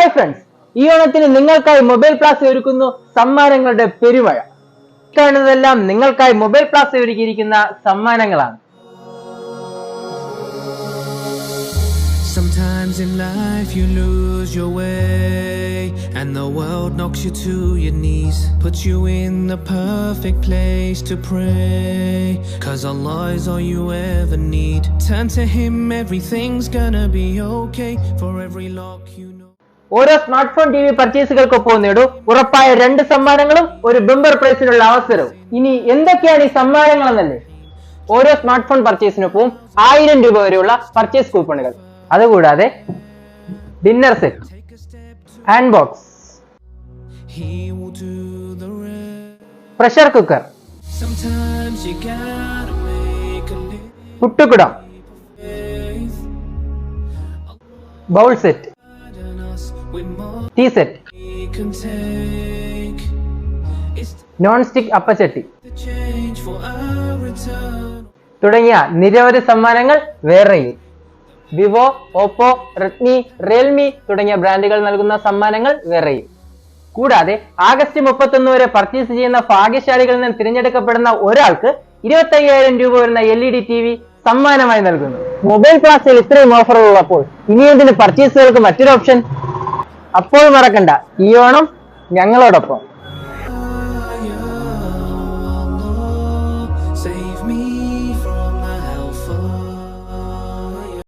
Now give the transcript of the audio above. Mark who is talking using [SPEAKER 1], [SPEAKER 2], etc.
[SPEAKER 1] Hi friends, ഈ ഓണത്തിന് നിങ്ങൾക്കായി മൊബൈൽ പ്ലാസ ഒരുക്കുന്നു സമ്മാനങ്ങളുടെ പെരുമഴ. കാണുന്നതെല്ലാം നിങ്ങൾക്കായി മൊബൈൽ പ്ലാസ ഒരുക്കിയിരിക്കുന്ന സമ്മാനങ്ങളാണ്.
[SPEAKER 2] Sometimes in life you lose your way and the world knocks you to your knees, puts you in the perfect place to pray, 'cause Allah is all you ever need. Turn to Him, everything's gonna be okay. For every lock you know.
[SPEAKER 1] ഓരോ smart phone TV പർച്ചേസുകൾക്കൊപ്പം നേടൂ ഉറപ്പായ 2 സമ്മാനങ്ങളും ഒരു bumper പ്രൈസിനുള്ള അവസരവും. ഇനി എന്തൊക്കെയാണ് ഈ സമ്മാനങ്ങൾ എന്നല്ലേ? ഓരോ സ്മാർട്ട് ഫോൺ പർച്ചേസിനൊപ്പം 1000 രൂപ വരെയുള്ള പർച്ചേസ് കൂപ്പണുകൾ, അതുകൂടാതെ dinner set, hand box, pressure cooker, പുട്ടുകുടം, bowl set, tea set, non stick അപ്പച്ചട്ടി തുടങ്ങിയ നിരവധി സമ്മാനങ്ങൾ വേറെയും. വിവോ, ഓപ്പോ, റെഡ്മി, റിയൽമി തുടങ്ങിയ ബ്രാൻഡുകൾ നൽകുന്ന സമ്മാനങ്ങൾ വേറെയും. കൂടാതെ ആഗസ്റ്റ് 31 വരെ പർച്ചേസ് ചെയ്യുന്ന ഭാഗ്യശാലികളിൽ നിന്ന് തിരഞ്ഞെടുക്കപ്പെടുന്ന ഒരാൾക്ക് 25,000 രൂപ വരുന്ന LED TV സമ്മാനമായി നൽകുന്നു. മൊബൈൽ പ്ലാസയിൽ ഇത്രയും ഓഫറുകൾ ഉള്ളപ്പോൾ ഇനി എന്തിന് പർച്ചേസുകൾക്ക് മറ്റൊരു ഓപ്ഷൻ? അപ്പോൾ മറക്കണ്ട, ഈ ഓണം ഞങ്ങളോടൊപ്പം.